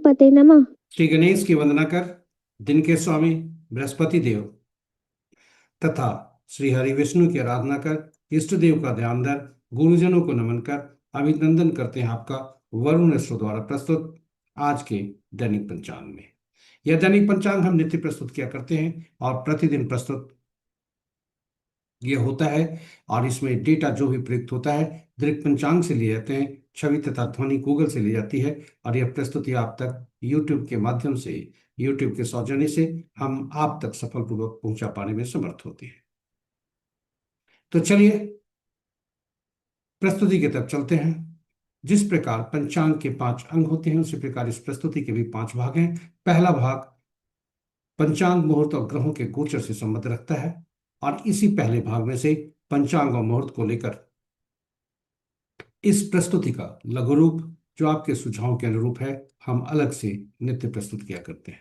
गणपते नमः। श्री गणेश की वंदना कर दिन के स्वामी बृहस्पति देव तथा श्री हरि विष्णु की आराधना कर इष्ट देव का ध्यान धर गुरुजनों को नमन कर अभिनंदन करते हैं आपका वरुण ईश्वर द्वारा प्रस्तुत आज के दैनिक पंचांग में। यह दैनिक पंचांग हम नित्य प्रस्तुत किया करते हैं और प्रतिदिन प्रस्तुत ये होता है और इसमें डेटा जो भी प्रयुक्त होता है दृक पंचांग से लिए जाते हैं, छवि तथा ध्वनि गूगल से ली जाती है और यह प्रस्तुति आप तक यूट्यूब के माध्यम से, यूट्यूब के सौजन्य से हम आप तक सफलपूर्वक पहुंचा पाने में समर्थ होते हैं। तो चलिए प्रस्तुति की तरफ चलते हैं। जिस प्रकार पंचांग के 5 अंग होते हैं उसी प्रकार इस प्रस्तुति के भी 5 भाग हैं। पहला भाग पंचांग मुहूर्त और ग्रहों के गोचर से संबंध रखता है और इसी पहले भाग में से पंचांग और मुहूर्त को लेकर इस प्रस्तुति का लघु रूप जो आपके सुझाव के अनुरूप है हम अलग से नित्य प्रस्तुत किया करते हैं।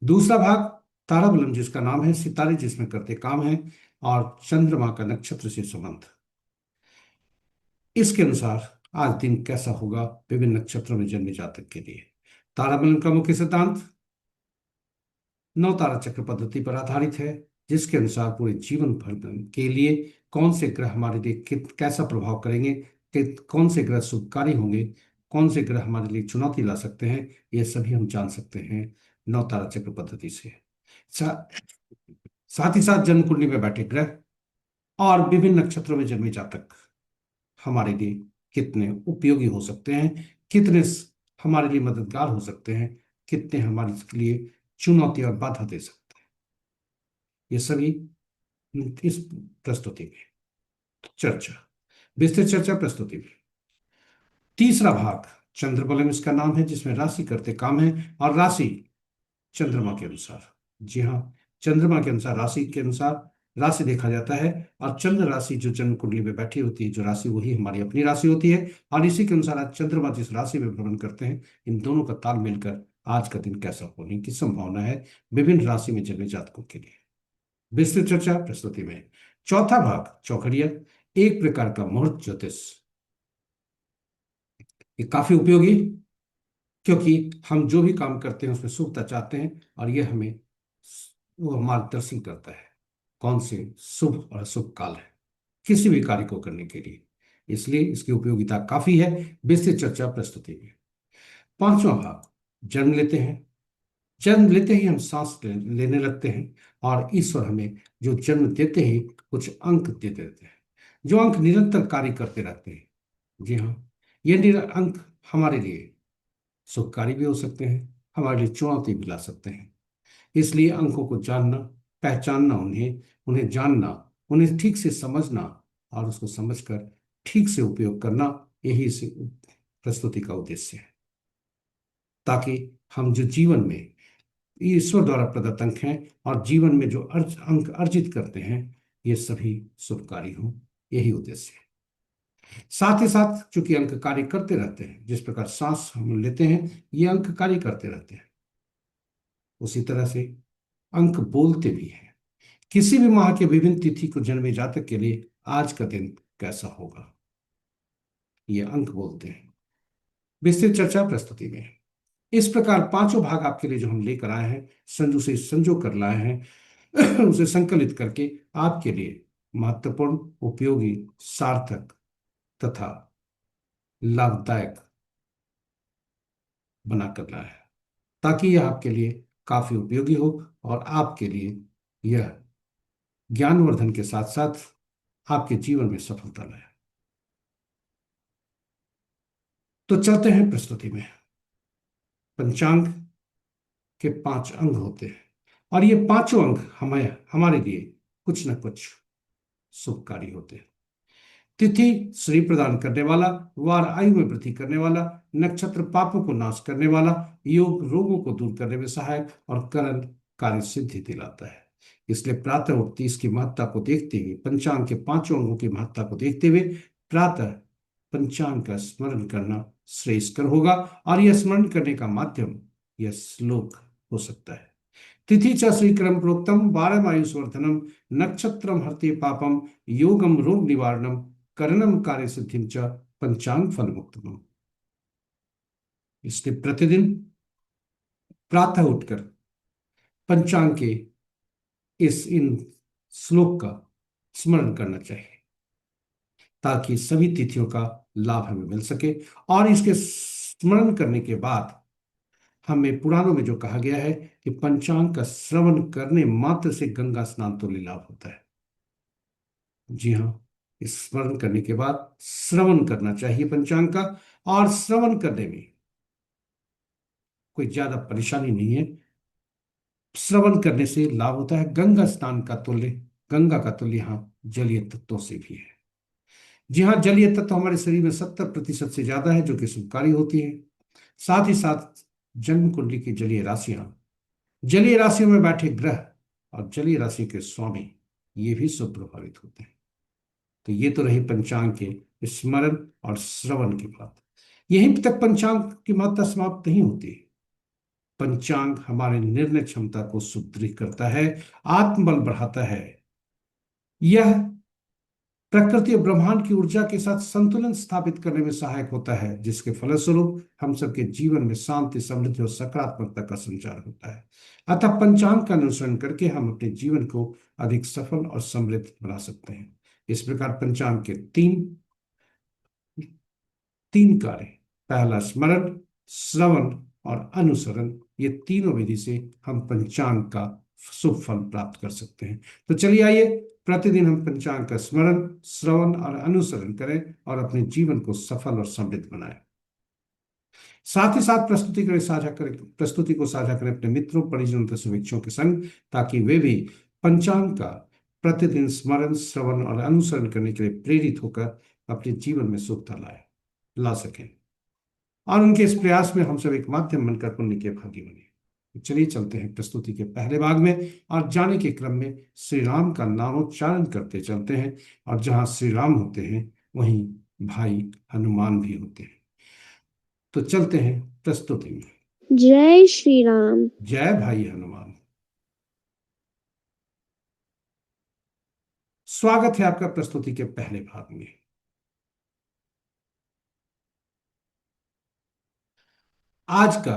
दूसरा भाग ताराबलम जिसका नाम है, सितारे जिसमें करते काम है और चंद्रमा का नक्षत्र से संबंध। इसके अनुसार आज दिन कैसा होगा विभिन्न नक्षत्रों में जन्मे जातक के लिए। ताराबलम का मुख्य सिद्धांत 9 तारा चक्र पद्धति पर आधारित है जिसके अनुसार पूरे जीवन भर के लिए कौन से ग्रह हमारे लिए कैसा प्रभाव करेंगे, कौन से ग्रह शुभकारी होंगे, कौन से ग्रह हमारे लिए चुनौती ला सकते हैं, ये सभी हम जान सकते हैं 9 तारा चक्र पद्धति से। साथ ही साथ जन्म कुंडली में बैठे ग्रह और विभिन्न नक्षत्रों में जन्मे जातक हमारे लिए कितने उपयोगी हो सकते हैं, कितने हमारे लिए मददगार हो सकते हैं, कितने हमारे लिए चुनौती और बाधा दे सकते हैं, ये सभी इस प्रस्तुति में चर्चा, विस्तृत चर्चा प्रस्तुति में। तीसरा भाग चंद्रबलम इसका नाम है जिसमें राशि करते काम है और राशि चंद्रमा के अनुसार, जी हाँ, चंद्रमा के अनुसार राशि के अनुसार राशि देखा जाता है और चंद्र राशि जो जन्म कुंडली में बैठी होती है जो राशि वही हमारी अपनी राशि होती है और इसी के अनुसार आज चंद्रमा जिस राशि में भ्रमण करते हैं इन दोनों का ताल मिलकर आज का दिन कैसा होने की संभावना है विभिन्न राशि में जन्मे जातकों के लिए, विस्तृत चर्चा प्रस्तुति में। चौथा भाग चौखड़िया, एक प्रकार का मुहूर्त ज्योतिष। ये काफी उपयोगी क्योंकि हम जो भी काम करते हैं उसमें शुभता चाहते हैं और यह हमें वो मार्गदर्शन करता है कौन से शुभ और अशुभ काल है किसी भी कार्य को करने के लिए, इसलिए इसकी उपयोगिता काफी है, विस्तृत चर्चा प्रस्तुति में। पांचवा भाग जन्म लेते हैं। जन्म लेते ही हम सांस लेने लगते हैं और ईश्वर हमें जो जन्म देते ही कुछ अंक दे देते हैं जो अंक निरंतर कार्य करते रहते हैं। जी हाँ, ये अंक हमारे लिए शुभकारी भी हो सकते हैं, हमारे लिए चुनौती भी ला सकते हैं। इसलिए अंकों को जानना, पहचानना, उन्हें उन्हें जानना, उन्हें ठीक से समझना और उसको समझकर ठीक से उपयोग करना, यही इस प्रस्तुति का उद्देश्य है ताकि हम जो जीवन में ईश्वर द्वारा प्रदत्त अंक हैं और जीवन में जो अंक अर्जित करते हैं ये सभी शुभकारी हों, यही उद्देश्य है। साथ ही साथ चूंकि अंक कार्य करते रहते हैं, जिस प्रकार सांस हम लेते हैं ये अंक कार्य करते रहते हैं, उसी तरह से अंक बोलते भी हैं। किसी भी माह के विभिन्न तिथि को जन्मे जातक के लिए आज का दिन कैसा होगा ये अंक बोलते हैं, विस्तृत चर्चा प्रस्तुति में। इस प्रकार पांचों भाग आपके लिए जो हम लेकर आए हैं, संजू से संजो कर लाए हैं उसे संकलित करके आपके लिए महत्वपूर्ण, उपयोगी, सार्थक तथा लाभदायक बनाकर लाया है ताकि यह आपके लिए काफी उपयोगी हो और आपके लिए यह ज्ञानवर्धन के साथ साथ आपके जीवन में सफलता लाए। तो चलते हैं प्रस्तुति में। पंचांग के 5 अंग होते हैं और ये पांचों अंग हमारे लिए कुछ न कुछ शुभकारी होते हैं। तिथि श्री प्रदान करने वाला, वार आयु में वृद्धि करने वाला, नक्षत्र पापों को नाश करने वाला, योग रोगों को दूर करने में सहायक और करण कार्य सिद्धि दिलाता है। इसलिए प्रातः उठती इसकी महत्ता को देखते हुए, पंचांग के 5 अंगों की महत्ता को देखते हुए प्रातः पंचांग का स्मरण करना श्रेयस्कर होगा और यह स्मरण करने का माध्यम यह श्लोक हो सकता है। तिथि च श्रीक्रम प्रोक्तम 12 आयुष्वर्धनम, नक्षत्रम हरते पापम, योगम रोग निवारणम, करणम कार्य सिद्धिम च पंचांग फल मुक्तम। इसलिए प्रतिदिन प्रातः उठकर पंचांग के इन श्लोक का स्मरण करना चाहिए, ताकि सभी तिथियों का लाभ हमें मिल सके। और इसके स्मरण करने के बाद हमें पुराणों में जो कहा गया है कि पंचांग का श्रवण करने मात्र से गंगा स्नान तुल्य लाभ होता है। जी हाँ, इस स्मरण करने के बाद श्रवण करना चाहिए पंचांग का। और श्रवण करने में कोई ज्यादा परेशानी नहीं है। श्रवण करने से लाभ होता है गंगा स्नान का तुल्य। गंगा का तुल्य यहाँ जलीय तत्वों से भी है। जी हाँ, जलीय तत्व हमारे शरीर में 70% से ज्यादा है, जो कि शुभकारी होती है। साथ ही साथ जन्म कुंडली की जलीय राशियां, जलीय राशियों में बैठे ग्रह और जलीय राशि के स्वामी, ये भी शुभ प्रभावित होते हैं। तो ये तो रही पंचांग के स्मरण और श्रवण की बात। यहीं तक पंचांग की महत्ता समाप्त नहीं होती। पंचांग हमारे निर्णय क्षमता को सुदृढ़ करता है, आत्मबल बढ़ाता है। यह प्रकृति और ब्रह्मांड की ऊर्जा के साथ संतुलन स्थापित करने में सहायक होता है, जिसके फलस्वरूप हम सबके जीवन में शांति, समृद्धि और सकारात्मकता का संचार होता है। अतः पंचांग का अनुसरण करके हम अपने जीवन को अधिक सफल और समृद्ध बना सकते हैं। इस प्रकार पंचांग के तीन तीन कार्य, पहला स्मरण, श्रवण और अनुसरण, ये तीनों विधि से हम पंचांग का शुभ फल प्राप्त कर सकते हैं। तो चलिए आइए प्रतिदिन हम पंचांग का स्मरण, श्रवण और अनुसरण करें और अपने जीवन को सफल और समृद्ध बनाएं। साथ ही साथ प्रस्तुति को साझा करें अपने मित्रों, परिजनों तथा शुभेच्छुओं के संग, ताकि वे भी पंचांग का प्रतिदिन स्मरण, श्रवण और अनुसरण करने के लिए प्रेरित होकर अपने जीवन में शुभता ला सकें और उनके इस प्रयास में हम सब एक माध्यम बनकर पुण्य के भागी बने। तो चलिए चलते हैं प्रस्तुति के पहले भाग में, और जाने के क्रम में श्री राम का नामोच्चारण करते चलते हैं। और जहां श्री राम होते हैं वहीं भाई हनुमान भी होते हैं। तो चलते हैं प्रस्तुति में। जय श्री राम। जय भाई हनुमान। स्वागत है आपका प्रस्तुति के पहले भाग में। आज का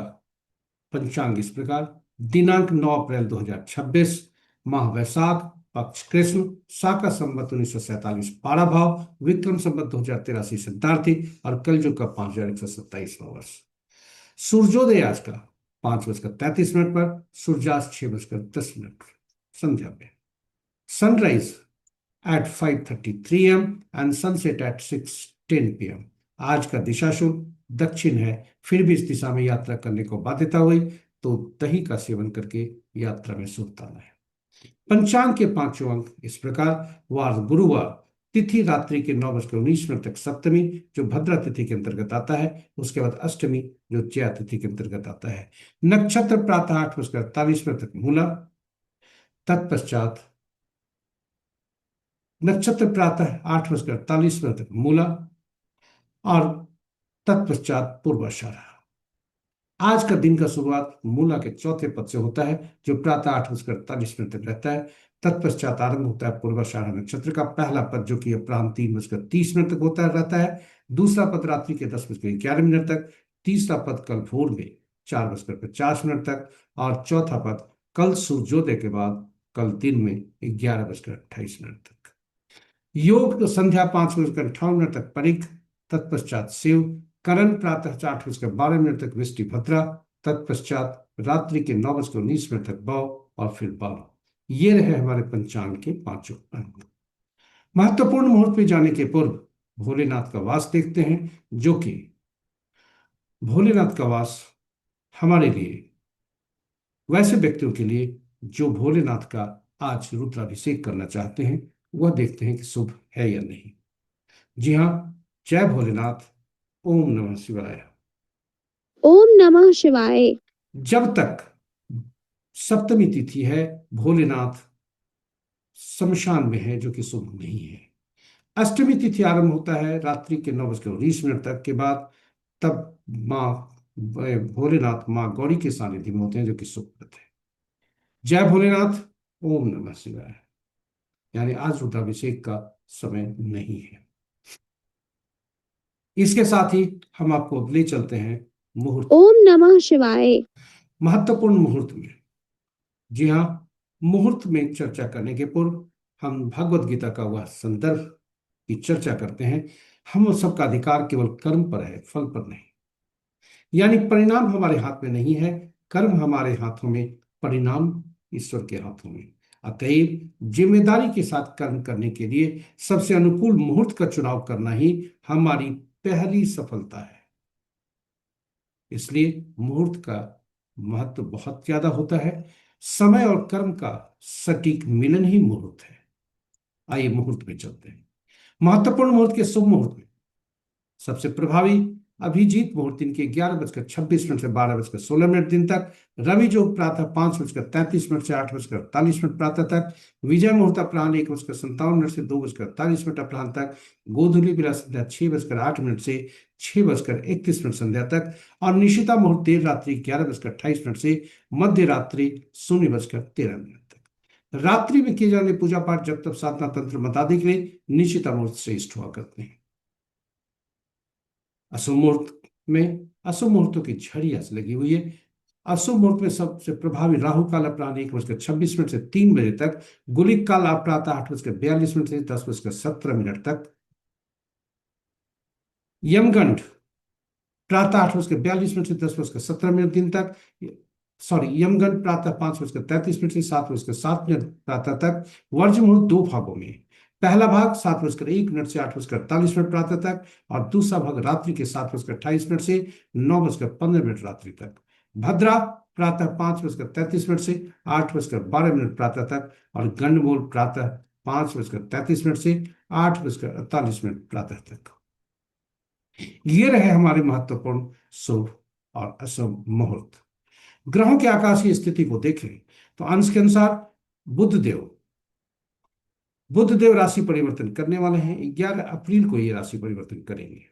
पंचांग इस प्रकार: दिनांक 9 अप्रैल 2026, माह वैशाख, पक्ष कृष्ण, शाका संवत 1947 पारा भाव, विक्रम संवत 2083 सिद्धार्थी, और कलयुग का 5127वां वर्ष। सूर्योदय आज का 5:33 पर, सूर्यास्त 6:10 पर संध्या में। Sunrise at 5:33 am and sunset at 6:10 pm। आज का दिशा शुभ दक्षिण है। फिर भी इस दिशा में यात्रा करने को बाध्यता हुई तो दही का सेवन करके यात्रा में शुभता लाए। पंचांग के पांचों अंक इस प्रकार: वार गुरुवार, तिथि रात्रि के 9:19 तक सप्तमी, जो भद्रा तिथि के अंतर्गत आता है। उसके बाद अष्टमी, जो जया तिथि के अंतर्गत आता है। नक्षत्र प्रातः 8:48 तक मूला, तत्पश्चात नक्षत्र प्रातः 8:48 तक मूला और तत्पश्चात पूर्वाषाढ़। आज का दिन का शुरुआत मूला के चौथे पद से होता है, जो प्रातः 8:48 तक रहता है। तत्पश्चात आरंभ होता है पूर्वाषाढ़ नक्षत्र का पहला पद, जो कि अपराह्न 3:30 तक होता रहता है। दूसरा पद रात्रि के 10:11 तक। तीसरा पद कल भोर में 4:50 तक। और चौथा पद कल सूर्योदय के बाद कल दिन में 11:28 तक। योग तो संध्या 5:58 तक परिख, तत्पश्चात शिव। करण प्रातः 8:12 तक वृष्टि भद्रा, तत्पश्चात रात्रि के 9:19 तक बौ और फिर बाबा। ये रहे हमारे पंचांग के पांचों अंग। महत्वपूर्ण मुहूर्त पे जाने के पूर्व भोलेनाथ का वास देखते हैं, जो कि भोलेनाथ का वास हमारे लिए, वैसे व्यक्तियों के लिए जो भोलेनाथ का आज रुद्राभिषेक करना चाहते हैं, वह देखते हैं कि शुभ है या नहीं। जी हाँ, जय भोलेनाथ। ओम नमः शिवाय। ओम नमः शिवाय। जब तक सप्तमी तिथि है, भोलेनाथ शमशान में है, जो कि शुभ नहीं है। अष्टमी तिथि आरंभ होता है रात्रि के 9:19 तक के बाद। तब माँ भोलेनाथ माँ गौरी के सानिध्य में होते हैं, जो कि शुभ है। जय भोलेनाथ। ओम नमः शिवाय। यानी आज रुद्राभिषेक का समय नहीं है। इसके साथ ही हम आपको ले चलते हैं मुहूर्त। ओम नमः शिवाय। महत्वपूर्ण मुहूर्त में, जी हाँ, मुहूर्त में चर्चा करने के पूर्व हम भगवत गीता का वह संदर्भ की चर्चा करते हैं। हम सबका अधिकार केवल कर्म पर है, फल पर नहीं। यानी परिणाम हमारे हाथ में नहीं है, कर्म हमारे हाथों में, परिणाम ईश्वर के हाथों में। अतएव जिम्मेदारी के साथ कर्म करने के लिए सबसे अनुकूल मुहूर्त का चुनाव करना ही हमारी पहली सफलता है। इसलिए मुहूर्त का महत्व बहुत ज्यादा होता है। समय और कर्म का सटीक मिलन ही मुहूर्त है। आइए मुहूर्त में चलते हैं। महत्वपूर्ण मुहूर्त के शुभ मुहूर्त में सबसे प्रभावी अभिजीत मुहूर्त दिन के 11:26 से 12:16 दिन तक, रवि योग प्रातः 5:33 से 8:48 प्रातः तक, विजय मुहूर्त अपराह्न 1:57 से 2:48 अपराह्न तक, गोधूली बिला संध्या 6:08 से 6:31 संध्या तक, और निशिता मुहूर्त देर रात्रि 11:28 से मध्य रात्रि 0:13 तक। रात्रि में किए जाने पूजा पाठ, जब तक साधना तंत्र मतादि के लिए निशिता मुहूर्त श्रेष्ठ हुआ करते हैं। अशुभ मुहूर्त में अशुभ मुहूर्तों की झड़ियां लगी हुई है। अशुभ मुहूर्त में सबसे प्रभावी राहु काल अपराह्न 1:26 से 3 बजे तक, गुलिक काल प्रातः 8:42 से 10:17 तक, यमगंड प्रातः 8:42 से 10:17 दिन तक, यमगंड प्रातः 5:33 से 7:07 प्रातः तक। वर्ज मुहूर्त दो भागों में, पहला भाग 7:01 से 8:48 प्रातः तक, और दूसरा भाग रात्रि के 7:28 से 9:15 रात्रि तक। भद्रा प्रातः 5:33 से 8:12 प्रातः तक, और गंडमूल प्रातः 5:33 से 8:48 प्रातः तक। ये रहे हमारे महत्वपूर्ण शुभ और अशुभ मुहूर्त। ग्रहों की आकाशीय स्थिति को देखें तो अंश के अनुसार बुध देव राशि परिवर्तन करने वाले हैं। 11 अप्रैल को ये राशि परिवर्तन करेंगे।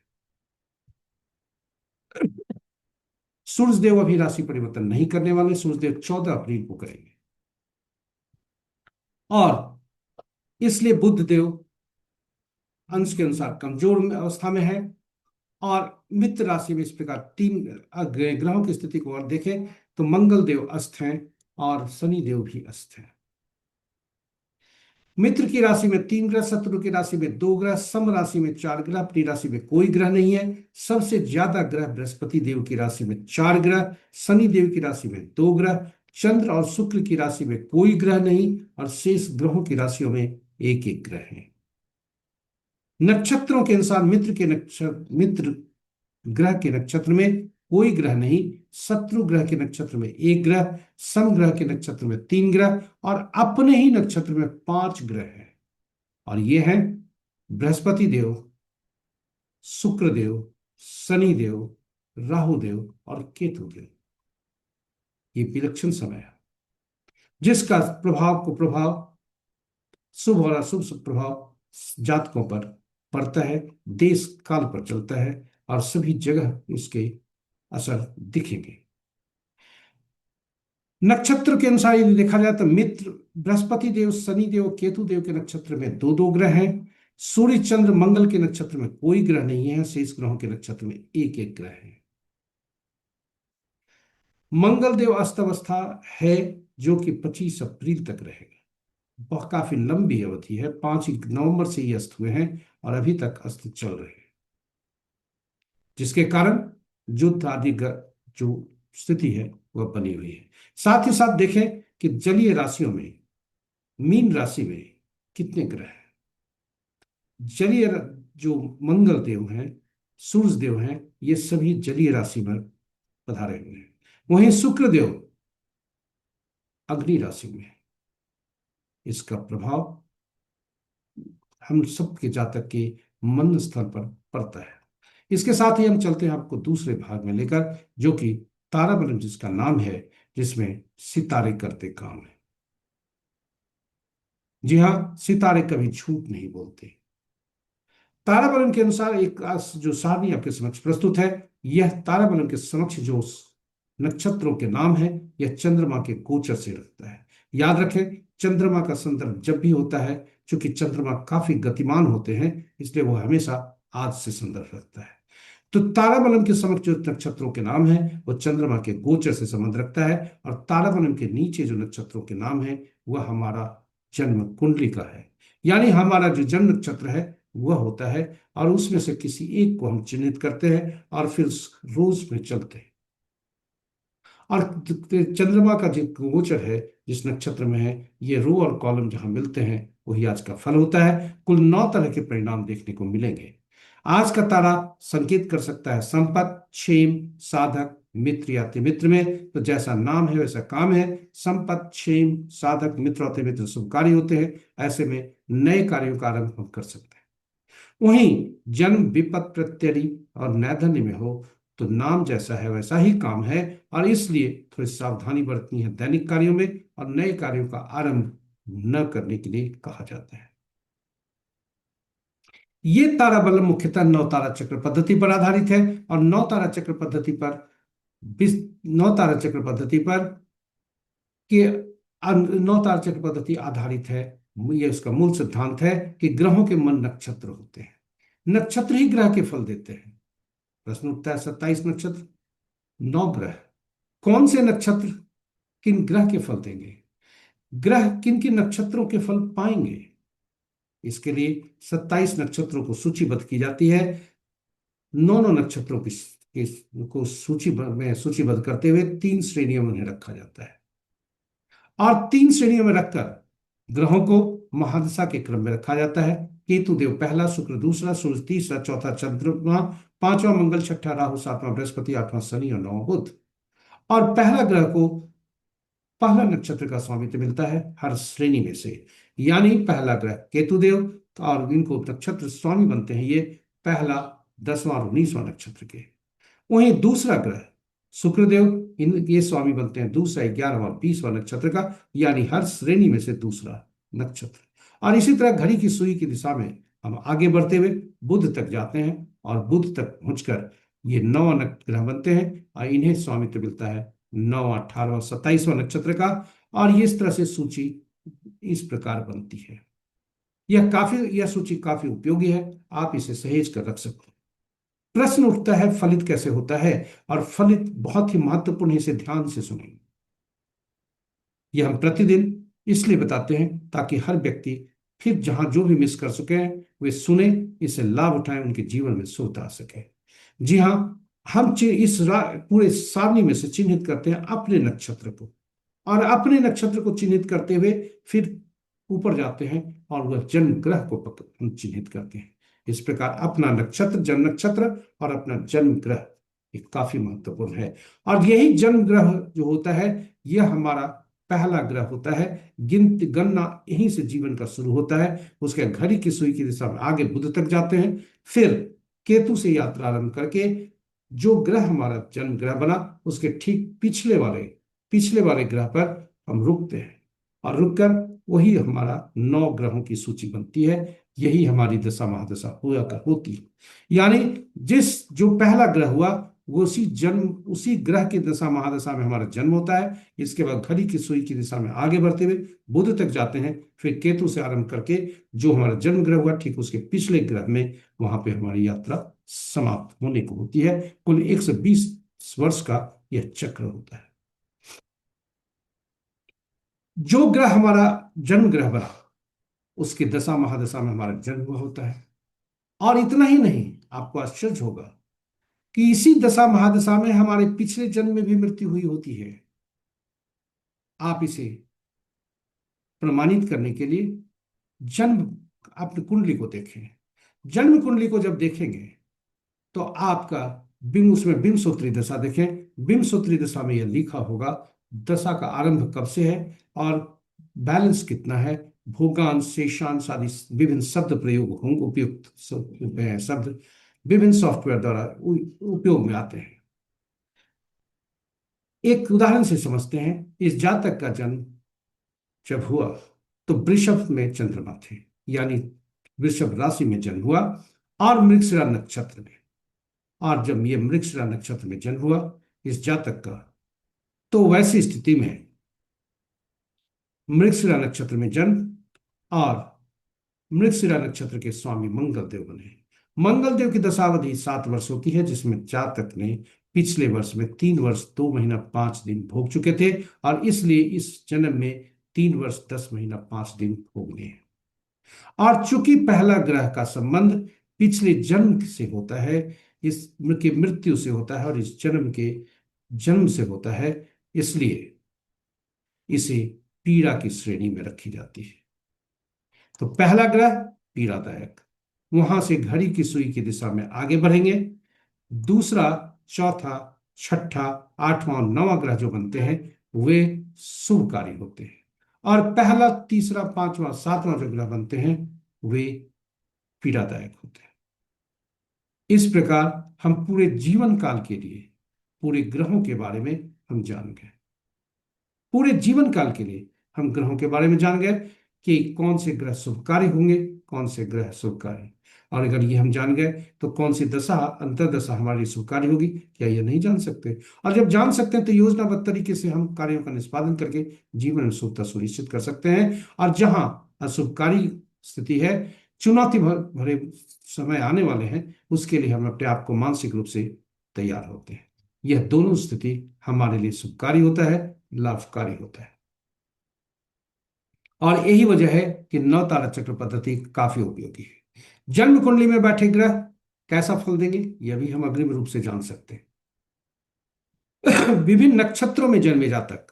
सूर्य देव अभी राशि परिवर्तन नहीं करने वाले, सूर्य देव 14 अप्रैल को करेंगे। और इसलिए बुध देव अंश के अनुसार कमजोर अवस्था में है। और मित्र राशि में इस प्रकार तीन ग्रहों की स्थिति को और देखें तो मंगल देव अस्त हैं और शनि देव भी अस्त हैं। मित्र की राशि में 3 ग्रह, शत्रु की राशि में 2 ग्रह, सम राशि में 4 ग्रह, अपनी राशि में कोई ग्रह नहीं है। सबसे ज्यादा ग्रह बृहस्पति देव की राशि में 4 ग्रह, शनि देव की राशि में 2 ग्रह, चंद्र और शुक्र की राशि में कोई ग्रह नहीं, और शेष ग्रहों की राशियों में एक एक ग्रह है। नक्षत्रों के अनुसार मित्र ग्रह के नक्षत्र में कोई ग्रह नहीं, शत्रु ग्रह के नक्षत्र में 1 ग्रह, सम ग्रह के नक्षत्र में 3 ग्रह, और अपने ही नक्षत्र में 5 ग्रह हैं। और ये हैं बृहस्पति देव, शुक्र देव, शनि देव, राहु देव और केतु देव। ये विलक्षण समय है जिसका प्रभाव शुभ और अशुभ प्रभाव जातकों पर पड़ता है, देश काल पर चलता है, और सभी जगह उसके असर दिखेंगे। नक्षत्र के अनुसार यदि देखा जाए तो मित्र, बृहस्पति देव, शनि देव, केतु देव के नक्षत्र में दो दो ग्रह हैं। सूर्य चंद्र मंगल के नक्षत्र में कोई ग्रह नहीं है। शेष ग्रहों के नक्षत्र में एक एक ग्रह है। मंगल देव अस्तवस्था है, जो कि 25 अप्रैल तक रहेगा। वह काफी लंबी अवधि है, 5 नवंबर से ये अस्त हुए हैं और अभी तक अस्त चल रहे हैं, जिसके कारण युद्ध आदि जो स्थिति है वह बनी हुई है। साथ ही साथ देखें कि जलीय राशियों में मीन राशि में कितने ग्रह हैं। जलीय जो मंगल देव हैं, सूर्य देव हैं, ये सभी जलीय राशि में पधारे हुए हैं। वहीं शुक्र देव अग्नि राशि में है। इसका प्रभाव हम सबके जातक के मन स्थल पर पड़ता है। इसके साथ ही हम चलते हैं आपको दूसरे भाग में लेकर, जो कि ताराबलम जिसका नाम है, जिसमें सितारे करते काम है। जी हाँ, सितारे कभी झूठ नहीं बोलते। ताराबलम के अनुसार एक जो सारणी आपके समक्ष प्रस्तुत है, यह ताराबलम के समक्ष जो नक्षत्रों के नाम है, यह चंद्रमा के गोचर से रखता है। याद रखें, चंद्रमा का संदर्भ जब भी होता है, चूंकि चंद्रमा काफी गतिमान होते हैं, इसलिए वह हमेशा आज से संदर्भ रखता है। तो ताराबलम के समक्ष जो नक्षत्रों के नाम है वो चंद्रमा के गोचर से संबंध रखता है, और ताराबलम के नीचे जो नक्षत्रों के नाम है वह हमारा जन्म कुंडली का है। यानी हमारा जो जन्म नक्षत्र है वह होता है, और उसमें से किसी एक को हम चिन्हित करते हैं और फिर रोज में चलते हैं। और चंद्रमा का जो गोचर है जिस नक्षत्र में है, ये रो और कॉलम जहां मिलते हैं वही आज का फल होता है। कुल 9 तरह के परिणाम देखने को मिलेंगे। आज का तारा संकेत कर सकता है संपत, क्षेम, साधक, मित्र या तिमित्र में। तो जैसा नाम है वैसा काम है। संपत, क्षेम, साधक, मित्र और तिमित्र शुभकारी होते हैं। ऐसे में नए कार्यों का आरंभ हम कर सकते हैं। वहीं जन्म विपत प्रत्यरि और नैधन्य में हो तो नाम जैसा है वैसा ही काम है, और इसलिए थोड़ी सावधानी बरतनी है दैनिक कार्यों में, और नए कार्यों का आरंभ न करने के लिए कहा जाता है। ये ताराबलम मुख्यतः 9 तारा चक्र पद्धति पर आधारित है, और 9 तारा चक्र पद्धति पर के 9 तारा चक्र पद्धति आधारित है। ये उसका मूल सिद्धांत है कि ग्रहों के मन नक्षत्र होते हैं, नक्षत्र ही ग्रह के फल देते हैं। प्रश्न उठता है 27 नक्षत्र, 9 ग्रह, कौन से नक्षत्र किन ग्रह के फल देंगे, ग्रह किन किन नक्षत्रों के फल पाएंगे। इसके लिए 27 नक्षत्रों को सूचीबद्ध की जाती है। 9 नक्षत्रों को सूचीबद्ध करते हुए 3 श्रेणियों में उन्हें रखा जाता है, और 3 श्रेणियों में रखकर ग्रहों को महादशा के क्रम में रखा जाता है। केतु देव पहला, शुक्र दूसरा, सूर्य तीसरा, चौथा चंद्रमा, पांचवा मंगल, छठा राहु, सातवां बृहस्पति, आठवां शनि और नौवां बुध। और पहला ग्रह को पहला नक्षत्र का स्वामित्व मिलता है हर श्रेणी में से। यानी पहला ग्रह केतुदेव, और इनको नक्षत्र स्वामी बनते हैं ये पहला, 10वां और 19वां नक्षत्र के। वहीं दूसरा ग्रह शुक्रदेव, इन ये स्वामी बनते हैं दूसरा, 11वां और 20वां नक्षत्र का, यानी हर श्रेणी में से दूसरा नक्षत्र। और इसी तरह घड़ी की सुई की दिशा में हम आगे बढ़ते हुए बुध तक जाते हैं, और बुध तक पहुंचकर ये 9 ग्रह बनते हैं, और इन्हें स्वामित्व मिलता है 9, 18, 27वां नक्षत्र का। और ये इस तरह से सूची इस प्रकार बनती है। यह सूची काफी उपयोगी है, आप इसे सहेज कर रख सकते हैं। प्रश्न उठता है फलित कैसे होता है, और फलित बहुत ही महत्वपूर्ण है, इसे ध्यान से सुनें। यह हम प्रतिदिन इसलिए बताते हैं ताकि हर व्यक्ति फिर जहां जो भी मिस कर सके वे सुने, इसे लाभ उठाएं, उनके जीवन में सुधार सके। जी हाँ, हम पूरे सारणी में से चिन्हित करते हैं अपने नक्षत्र को, और अपने नक्षत्र को चिन्हित करते हुए फिर ऊपर जाते हैं और वह जन्म ग्रह को हम चिन्हित करते हैं। इस प्रकार अपना नक्षत्र, जन्म नक्षत्र और अपना जन्म ग्रह ये काफी महत्वपूर्ण है। और यही जन्म ग्रह जो होता है यह हमारा पहला ग्रह होता है। गिनती गणना यहीं से जीवन का शुरू होता है। उसके घड़ी की सुई की दिशा में आगे बुध तक जाते हैं, फिर केतु से यात्रा आरंभ करके जो ग्रह हमारा जन्म ग्रह बना उसके ठीक पिछले वाले ग्रह पर हम रुकते हैं, और रुककर वही हमारा 9 ग्रहों की सूची बनती है। यही हमारी दशा महादशा हुआ कर होती है। यानी जो पहला ग्रह हुआ वो उसी ग्रह की दशा महादशा में हमारा जन्म होता है। इसके बाद घड़ी की सुई की दिशा में आगे बढ़ते हुए बुध तक जाते हैं, फिर केतु से आरंभ करके जो हमारा जन्म ग्रह हुआ ठीक उसके पिछले ग्रह में वहां पे हमारी यात्रा समाप्त होने को होती है। कुल 120 वर्ष का यह चक्र होता है। जो ग्रह हमारा जन्म ग्रह बना उसकी दशा महादशा में हमारा जन्म हुआ होता है। और इतना ही नहीं, आपको आश्चर्य होगा कि इसी दशा महादशा में हमारे पिछले जन्म में भी मृत्यु हुई होती है। आप इसे प्रमाणित करने के लिए जन्म अपनी कुंडली को देखें। जन्म कुंडली को जब देखेंगे तो आपका उसमें बिंबसूत्री दशा देखें। बिंबसूत्री दशा में यह लिखा होगा दशा का आरंभ कब से है और बैलेंस कितना है। भोगांश, शेषांश आदि विभिन्न शब्द प्रयोग होंगे, उपयुक्त शब्द विभिन्न सॉफ्टवेयर द्वारा उपयोग में आते हैं। एक उदाहरण से समझते हैं। इस जातक का जन्म जब हुआ तो वृषभ में चंद्रमा थे, यानी वृषभ राशि में जन्म हुआ और मृगशिरा नक्षत्र में। और जब ये मृगशिरा नक्षत्र में जन्म हुआ इस जातक का, तो वैसी स्थिति में मृगशिरा नक्षत्र में जन्म और मृगशिरा नक्षत्र के स्वामी मंगल देव बने। मंगल देव की दशावधि 7 वर्षों की है, जिसमें जातक ने पिछले वर्ष में 3 वर्ष 2 महीना 5 दिन भोग चुके थे, और इसलिए इस जन्म में 3 वर्ष 10 महीना 5 दिन भोगने हैं। और चूंकि पहला ग्रह का संबंध पिछले जन्म से होता है, इस की मृत्यु से होता है और इस जन्म के जन्म से होता है, इसलिए इसे पीड़ा की श्रेणी में रखी जाती है। तो पहला ग्रह पीड़ादायक, वहां से घड़ी की सुई की दिशा में आगे बढ़ेंगे। दूसरा, चौथा, छठा, आठवां और नौवां ग्रह जो बनते हैं वे शुभकारी होते हैं, और पहला, तीसरा, पांचवां, सातवां जो ग्रह बनते हैं वे पीड़ादायक होते हैं। इस प्रकार हम पूरे जीवन काल के लिए पूरे ग्रहों के बारे में हम जान गए। पूरे जीवन काल के लिए हम ग्रहों के बारे में जान गए कि कौन से ग्रह शुभकारी होंगे, कौन से ग्रह शुभकारी। और अगर ये हम जान गए तो कौन सी दशा अंतर्दशा हमारी शुभकारी होगी, क्या ये नहीं जान सकते? और जब जान सकते हैं तो योजनाबद्ध तरीके से हम कार्यों का निष्पादन करके जीवन में शुभता सुनिश्चित कर सकते हैं। और जहां अशुभकारी स्थिति है, चुनौती भरे समय आने वाले हैं, उसके लिए हम अपने आप को मानसिक रूप से तैयार होते हैं। यह दोनों स्थिति हमारे लिए शुभकारी होता है, लाभकारी होता है। और यही वजह है कि नव तारा चक्र पद्धति काफी उपयोगी है। जन्म कुंडली में बैठे ग्रह कैसा फल देंगे, यह भी हम अग्रिम रूप से जान सकते हैं। विभिन्न नक्षत्रों में जन्मे जातक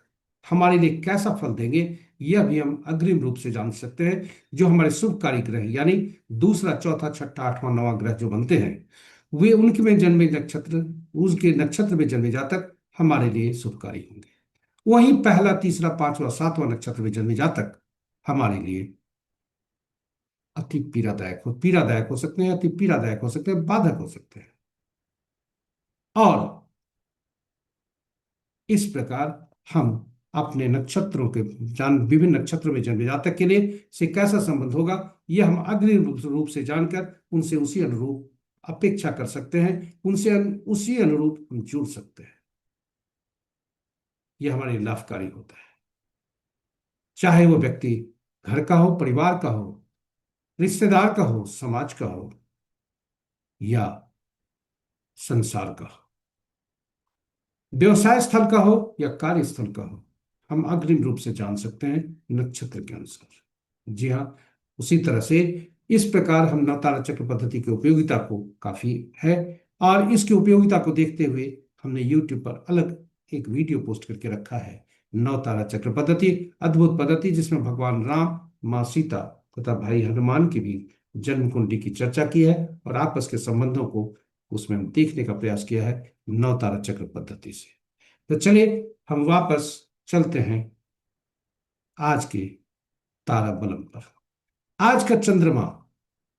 हमारे लिए कैसा फल देंगे, यह भी हम अग्रिम रूप से जान सकते हैं। जो हमारे शुभकारी ग्रह यानी दूसरा, चौथा, छठा, आठवां, नौवां ग्रह जो बनते हैं, वे उनके में जन्मे नक्षत्र, उसके नक्षत्र में जन्मे जातक हमारे लिए शुभकारी होंगे। वहीं पहला, तीसरा, पांचवा, सातवां नक्षत्र में जन्मे जातक हमारे लिए अति पीड़ादायक हो सकते हैं, अति पीड़ादायक हो सकते हैं, बाधक हो सकते हैं। और इस प्रकार हम अपने नक्षत्रों के विभिन्न नक्षत्रों में जन्मे जातक के लिए से कैसा संबंध होगा, यह हम अग्रिम रूप से जानकर उनसे उसी अनुरूप अपेक्षा कर सकते हैं, उनसे उसी अनुरूप हम जुड़ सकते हैं। यह हमारे लिए लाभकारी होता है, चाहे वो व्यक्ति घर का हो, परिवार का हो, रिश्तेदार का हो, समाज का हो, या संसार का हो, व्यवसाय स्थल का हो या कार्यस्थल का हो, हम अग्रिम रूप से जान सकते हैं नक्षत्र के अनुसार। जी हाँ, उसी तरह से इस प्रकार हम नवतारा चक्र पद्धति की उपयोगिता को काफी है, और इसकी उपयोगिता को देखते हुए हमने YouTube पर अलग एक वीडियो पोस्ट करके रखा है। नवतारा चक्र पद्धति अद्भुत पद्धति, जिसमें भगवान राम, माँ सीता तथा भाई हनुमान की भी जन्म कुंडली की चर्चा की है, और आपस के संबंधों को उसमें हम देखने का प्रयास किया है नवतारा चक्र पद्धति से। तो चलिए हम वापस चलते हैं आज के तारा बलम पर। आज का चंद्रमा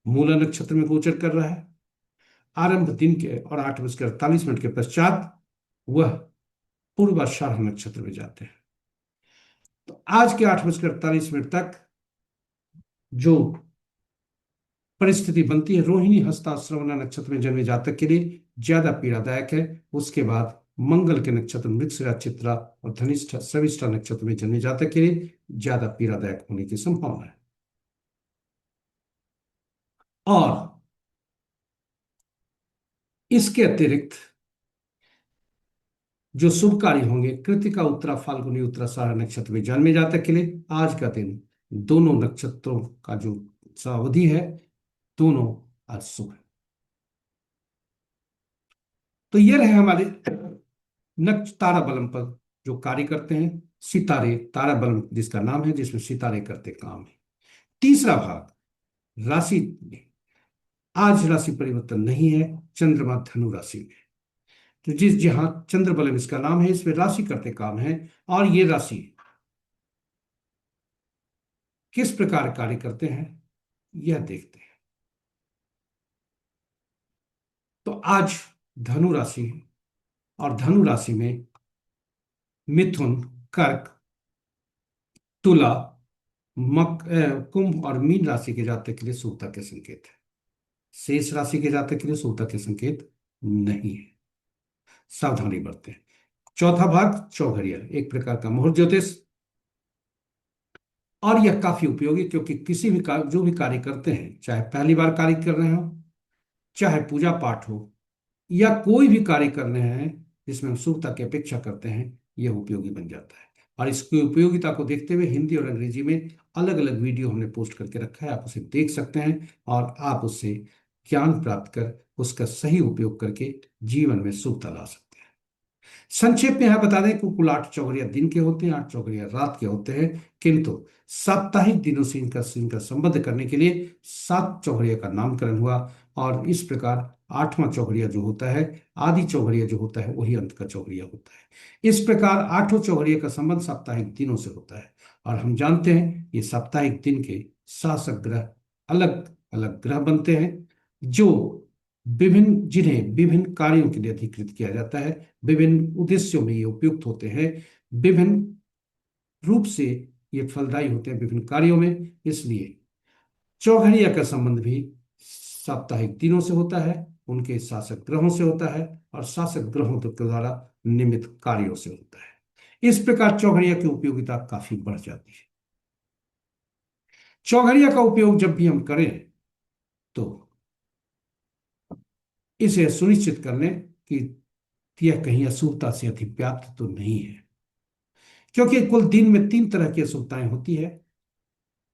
मूला नक्षत्र में गोचर कर रहा है। आरंभ दिन के और 8:48 के पश्चात वह पूर्वाषाढ़ नक्षत्र में जाते हैं। तो आज के 8:48 तक जो परिस्थिति बनती है, रोहिणी, हस्ता, श्रवणा नक्षत्र में जन्मे जातक के लिए ज्यादा पीड़ादायक है। उसके बाद मंगल के नक्षत्र मृगशिरा, चित्रा और धनिष्ठा, शविष्ठा नक्षत्र में जन्मे जातक के लिए ज्यादा पीड़ादायक होने की संभावना है। और इसके अतिरिक्त जो शुभकारी होंगे, कृतिका, उत्तरा, फाल्गुनी, उत्तराषाढ़ नक्षत्र में जन्मे जातक के लिए आज का दिन दोनों नक्षत्रों का जो अवधि है, दोनों आज शुभ है। तो ये रहे हमारे नक्ष तारा बलम पर जो कार्य करते हैं सितारे, तारा बलम जिसका नाम है, जिसमें सितारे करते काम है। तीसरा भाग राशि में, आज राशि परिवर्तन नहीं है, चंद्रमा धनु राशि में। तो जिस जहां चंद्र बलम इसका नाम है, इसमें राशि करते काम है, और ये राशि किस प्रकार कार्य करते हैं यह देखते हैं। तो आज धनु राशि, और धनु राशि में मिथुन, कर्क, तुला, कुंभ और मीन राशि के जातक के लिए शुभता के संकेत है। शेष राशि के जातक के लिए शुभता के संकेत नहीं है, सावधानी बरतें। चौथा भाग चौघड़िया, एक प्रकार का मुहूर्त ज्योतिष, और यह काफी उपयोगी, क्योंकि किसी भी कार्य जो भी कार्य करते हैं, चाहे पहली बार कार्य कर रहे हो चाहे पूजा पाठ हो या कोई भी कार्य कर रहे हैं जिसमें हम शुभता की अपेक्षा करते हैं, यह उपयोगी बन जाता है। और इसकी उपयोगिता को देखते हुए हिंदी और अंग्रेजी में अलग अलग वीडियो हमने पोस्ट करके रखा है, आप उसे देख सकते हैं और आप उससे ज्ञान प्राप्त कर उसका सही उपयोग करके जीवन में शुभता ला सकते हैं। संक्षेप में यह बता दें कि कुल 8 चौघड़िया दिन के होते हैं, 8 चौघड़िया रात के होते हैं, किंतु साप्ताहिक दिनों से इनका इनका संबंध करने के लिए 7 चौघड़िया का नामकरण हुआ। और इस प्रकार 8वां चौघड़िया जो होता है, आदि चौघड़िया जो होता है, वही अंत का चौघड़िया होता है। इस प्रकार 8 चौघड़िया का संबंध साप्ताहिक दिनों से होता है। और हम जानते हैं ये साप्ताहिक दिन के शासक ग्रह अलग अलग ग्रह बनते हैं, जो जिन्हें विभिन्न कार्यों के लिए अधिकृत किया जाता है, विभिन्न उद्देश्यों में ये उपयुक्त होते हैं, विभिन्न रूप से ये फलदायी होते हैं विभिन्न कार्यों में। इसलिए चौघड़िया का संबंध भी साप्ताहिक दिनों से होता है, उनके शासक ग्रहों से होता है और शासक ग्रहों के द्वारा निमित्त कार्यों से होता है। इस प्रकार चौघड़िया की उपयोगिता काफी बढ़ जाती है। चौघड़िया का उपयोग जब भी हम करें तो इसे सुनिश्चित कर लें कि यह कहीं अशुभता से अधिव्याप्त तो नहीं है, क्योंकि कुल दिन में 3 तरह की अशुभताएं होती है: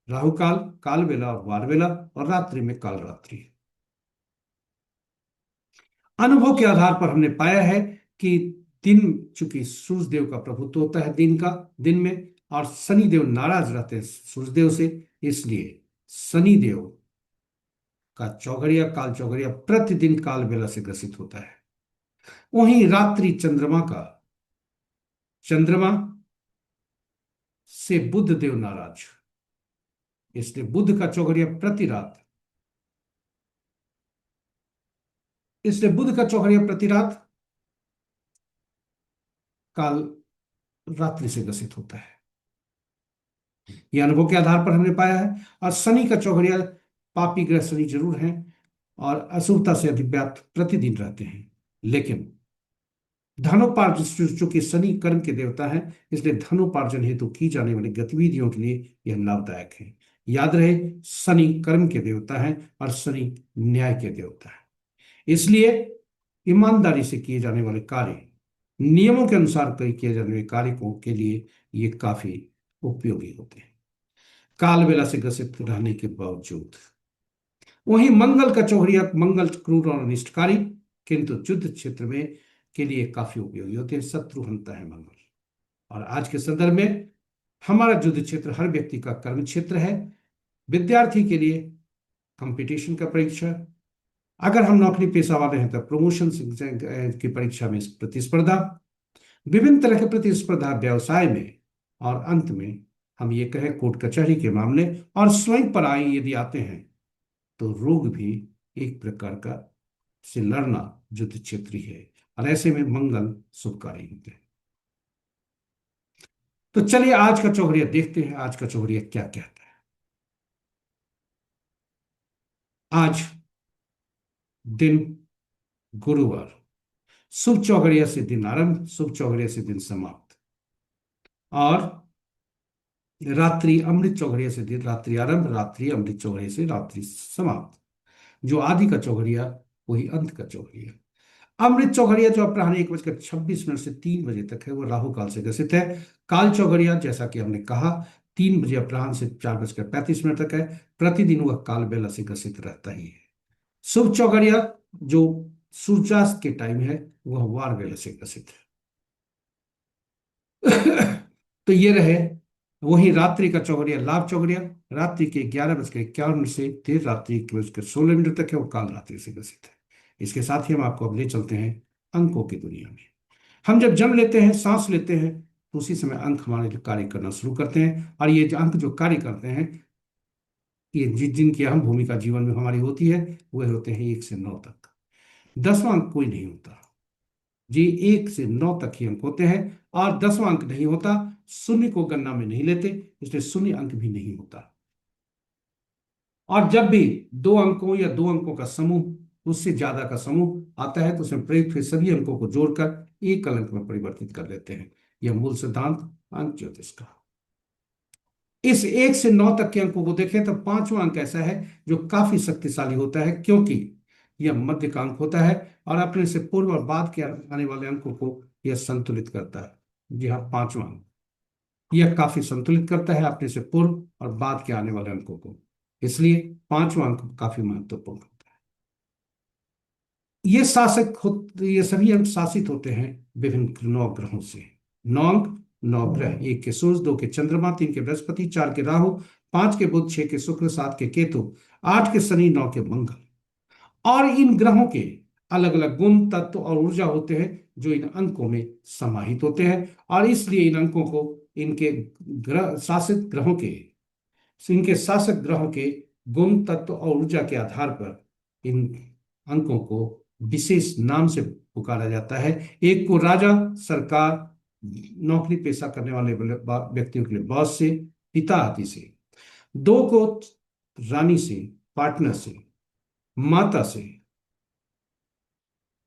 राहु काल, काल बेला और वार बेला, और रात्रि में काल रात्रि। अनुभव के आधार पर हमने पाया है कि दिन, चूंकि सूर्य देव का प्रभुत्व होता है दिन में, और शनि देव नाराज रहते हैं सूर्य देव से, इसलिए शनि देव का चौघड़िया, काल चौघड़िया प्रतिदिन काल बेला से ग्रसित होता है। वहीं रात्रि चंद्रमा से बुध देव नाराज, इसलिए बुध का चौघड़िया प्रति रात, इसलिए बुध का चौघड़िया प्रति रात काल रात्रि से ग्रसित होता है। यह अनुभव के आधार पर हमने पाया है। और शनि का चौघड़िया, पापी ग्रह शनि जरूर हैं और अशुभता से अधिव्याप्त प्रतिदिन रहते हैं, लेकिन धनोपार्जन, चूंकि शनि कर्म के देवता हैं, इसलिए धनोपार्जन हेतु की जाने वाली गतिविधियों के लिए यह लाभदायक है। याद रहे, शनि कर्म के देवता हैं और शनि न्याय के देवता है, इसलिए ईमानदारी से किए जाने वाले कार्य, नियमों के अनुसार किए जाने वाले कार्यों के लिए ये काफी उपयोगी होते हैं, काल बेला से ग्रसित रहने के बावजूद। वहीं मंगल का चौघड़िया, मंगल क्रूर और अनिष्टकारी, किंतु युद्ध क्षेत्र में के लिए काफी उपयोगी होते हैं, शत्रु हंता है मंगल। और आज के संदर्भ में हमारा युद्ध क्षेत्र हर व्यक्ति का कर्म क्षेत्र है। विद्यार्थी के लिए कंपटीशन का परीक्षा, अगर हम नौकरी पेशा वाले हैं तो प्रमोशन की परीक्षा में प्रतिस्पर्धा, विभिन्न तरह की प्रतिस्पर्धा व्यवसाय में, और अंत में हम ये कहें कोर्ट कचहरी के मामले, और स्वयं पर आए यदि आते हैं तो रोग भी एक प्रकार का से लड़ना युद्ध क्षेत्र ही है। और ऐसे में मंगल शुभकारी होते हैं। तो चलिए आज का चौघड़िया देखते हैं, आज का चौघड़िया क्या कहता है। आज दिन गुरुवार, शुभ चौघड़िया से दिन आरंभ, शुभ चौघड़िया से दिन समाप्त, और रात्रि अमृत चौघड़िया से दिन रात्रि आरंभ, रात्रि अमृत चौघड़िया से रात्रि समाप्त। जो आदि का चौघड़िया वही अंत का चौघड़िया। अमृत चौघड़िया जो अपराह्न 1:26 से 3 बजे तक है, वो राहु काल से ग्रसित है। काल चौघड़िया जैसा कि हमने कहा 3 बजे अपराह्न से 4:35 तक है, प्रतिदिन वह काल बेला से ग्रसित रहता ही है। शुभ चौघड़िया जो सूर्यास्त के टाइम है, वह वार बेला से ग्रसित है। तो ये रहे। वही रात्रि का चौघड़िया, लाभ चौघड़िया, रात्रि के 11:51 से देर रात्रि 1:16 तक है, वो काल रात्रि से ग्रसित है। इसके साथ ही हम आपको अब ले चलते हैं अंकों की दुनिया में। हम जब जन्म लेते हैं, सांस लेते हैं, तो उसी समय अंक हमारे लिए कार्य करना शुरू करते हैं। और ये अंक जो कार्य करते हैं, ये जिनकी अहम भूमिका जीवन में हमारी होती है, वह होते हैं 1 से 9 तक। 10वां अंक कोई नहीं होता जी, 1 से 9 तक ही अंक होते हैं। और 10वां अंक नहीं होता, शून्य को गणना में नहीं लेते, इसलिए शून्य अंक भी नहीं होता। और जब भी 2 अंकों या 2 अंकों का समूह, उससे ज्यादा का समूह आता है, तो उसमें प्रयुक्त हुए सभी अंकों को जोड़कर एक अंक में परिवर्तित कर लेते हैं। यह मूल सिद्धांत अंक ज्योतिष का। इस 1 से 9 तक के अंकों को देखें तो 5वां अंक ऐसा है जो काफी शक्तिशाली होता है, क्योंकि यह मध्य का अंक होता है और अपने से पूर्व और बाद के आने वाले अंकों को यह संतुलित करता है। जी हाँ, पांचवा अंक यह काफी संतुलित करता है अपने से पूर्व और बाद के आने वाले अंकों को, इसलिए पांचवा अंक काफी महत्वपूर्ण होता है। ये सभी अंक शासित होते हैं विभिन्न नौ ग्रहों से। नौ अंक, नौ ग्रह, एक के सूर्य, दो के चंद्रमा, तीन के बृहस्पति, चार के राहु, पांच के बुध, छह के शुक्र, सात के केतु, आठ के शनि, नौ के मंगल। और इन ग्रहों के अलग अलग गुण, तत्व और ऊर्जा होते हैं जो इन अंकों में समाहित होते हैं, और इसलिए इन अंकों को इनके ग्रह शासित ग्रहों के इनके शासक ग्रहों के गुण, तत्व और ऊर्जा के आधार पर इन अंकों को विशेष नाम से पुकारा जाता है। एक को राजा, सरकार, नौकरी पेशा करने वाले व्यक्तियों के लिए बॉस से, पिता आदि से। दो को रानी से, पार्टनर से, माता से।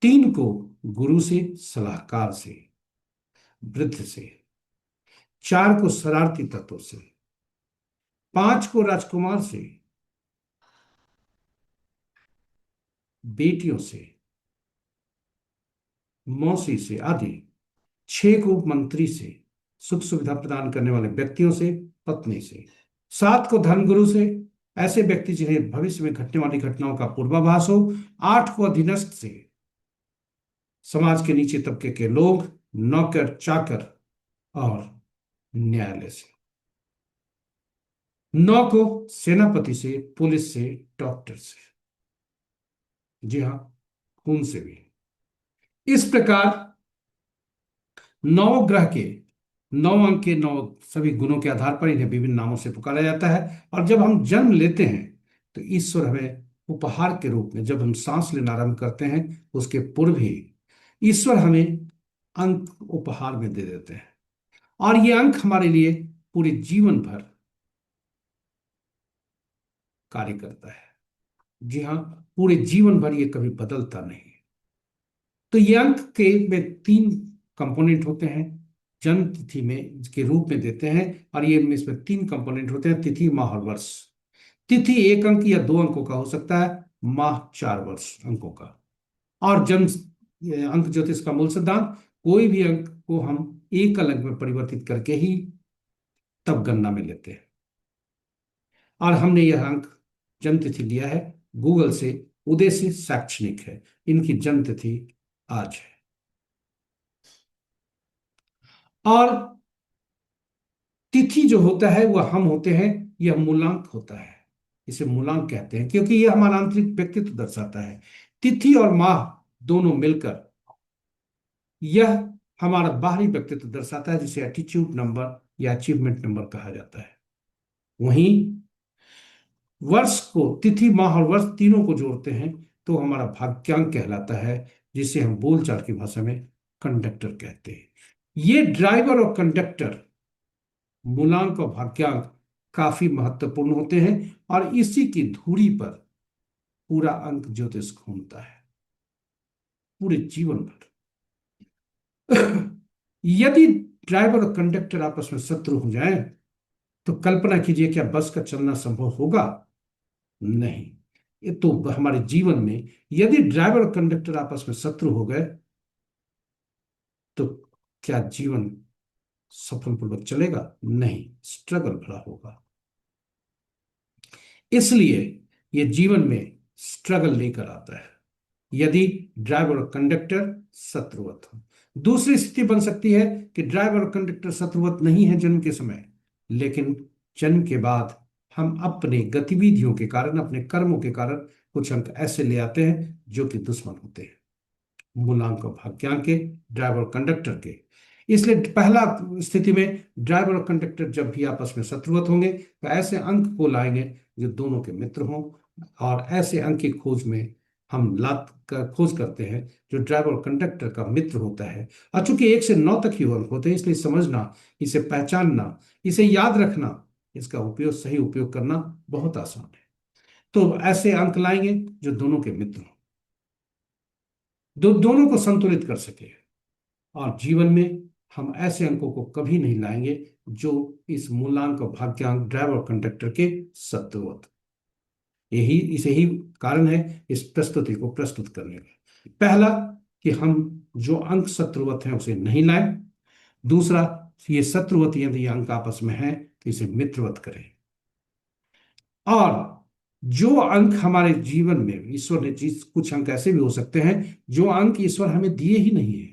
तीन को गुरु से, सलाहकार से, वृद्ध से। चार को शरारती तत्व से। पांच को राजकुमार से, बेटियों से, मौसी से आदि। छह को मंत्री से, सुख सुविधा प्रदान करने वाले व्यक्तियों से, पत्नी से। सात को धर्मगुरु से, ऐसे व्यक्ति जिन्हें भविष्य में घटने वाली घटनाओं का पूर्वाभास हो। आठ को अधीनस्थ से, समाज के नीचे तबके के लोग, नौकर चाकर और न्यायालय से। नौ को सेनापति से, पुलिस से, डॉक्टर से। जी हाँ, खून से भी। इस प्रकार नौ ग्रह के नौ अंक के नौ सभी गुणों के आधार पर इन्हें विभिन्न नामों से पुकारा जाता है। और जब हम जन्म लेते हैं तो ईश्वर हमें उपहार के रूप में, जब हम सांस लेना आरंभ करते हैं उसके पूर्व ही ईश्वर हमें अंक उपहार में दे देते हैं, और ये अंक हमारे लिए पूरे जीवन भर कार्य करता है। जी हाँ, पूरे जीवन भर ये कभी बदलता नहीं। तो ये अंक के में तीन कंपोनेंट होते हैं, जन्म तिथि में के रूप में देते हैं, और ये इसमें तीन कंपोनेंट होते हैं, तिथि, माह और वर्ष। तिथि एक अंक या दो अंकों का हो सकता है, माह चार वर्ष अंकों का। और जन्म अंक ज्योतिष का मूल सिद्धांत, कोई भी अंक को हम एक अंक में परिवर्तित करके ही तब गणना में लेते हैं। और हमने यह अंक जन्म तिथि लिया है गूगल से, उदय से शैक्षणिक है, इनकी जन्म तिथि आज है। और तिथि जो होता है वह हम होते हैं, यह मूलांक होता है, इसे मूलांक कहते हैं क्योंकि यह हमारा आंतरिक व्यक्तित्व दर्शाता है। तिथि और माह दोनों मिलकर यह हमारा बाहरी व्यक्तित्व दर्शाता है, जिसे एटीट्यूड नंबर या अचीवमेंट नंबर कहा जाता है। वहीं वर्ष को, तिथि, माह और वर्ष तीनों को जोड़ते हैं तो हमारा भाग्यांक कहलाता है, जिसे हम बोलचाल की भाषा में कंडक्टर कहते हैं। ये ड्राइवर और कंडक्टर, मूलांक और भाग्यांक, काफी महत्वपूर्ण होते हैं, और इसी की धुरी पर पूरा अंक ज्योतिष घूमता है पूरे जीवन भर। यदि ड्राइवर और कंडक्टर आपस में शत्रु हो जाएं तो कल्पना कीजिए, क्या बस का चलना संभव होगा? नहीं। ये तो हमारे जीवन में यदि ड्राइवर और कंडक्टर आपस में शत्रु हो गए तो क्या जीवन सफलपूर्वक चलेगा? नहीं, स्ट्रगल भरा होगा। इसलिए ये जीवन में स्ट्रगल लेकर आता है यदि ड्राइवर और कंडक्टर शत्रुवत हो। दूसरी स्थिति बन सकती है कि ड्राइवर और कंडक्टर शत्रुवत नहीं है जन्म के समय, लेकिन जन्म के बाद हम अपने गतिविधियों के कारण, अपने कर्मों के कारण कुछ अंक ऐसे ले आते हैं जो कि दुश्मन होते हैं, मूलांक और भाग्यांक के, ड्राइवर और कंडक्टर के। इसलिए पहला स्थिति में ड्राइवर और कंडक्टर जब भी आपस में शत्रुवत होंगे तो ऐसे अंक को लाएंगे जो दोनों के मित्र हों, और ऐसे अंक की खोज में हम खोज करते हैं जो ड्राइवर और कंडक्टर का मित्र होता है। और चूंकि एक से नौ तक ही अंक होते हैं, इसलिए समझना, इसे पहचानना, इसे याद रखना, इसका उपयोग, सही उपयोग करना बहुत आसान है। तो ऐसे अंक लाएंगे जो दोनों के मित्र हों, दोनों को संतुलित कर सके। और जीवन में हम ऐसे अंकों को कभी नहीं लाएंगे जो इस मूलांक और भाग्यांक, ड्राइवर और कंडक्टर के शत्रुवत। इसे ही कारण है इस प्रस्तुति को प्रस्तुत करने का। पहला, कि हम जो अंक शत्रुवत हैं उसे नहीं लाएं। दूसरा, ये शत्रुवत यदि अंक आपस में हैं तो इसे मित्रवत करें। और जो अंक हमारे जीवन में ईश्वर ने, जिस कुछ अंक ऐसे भी हो सकते हैं जो अंक ईश्वर हमें दिए ही नहीं है,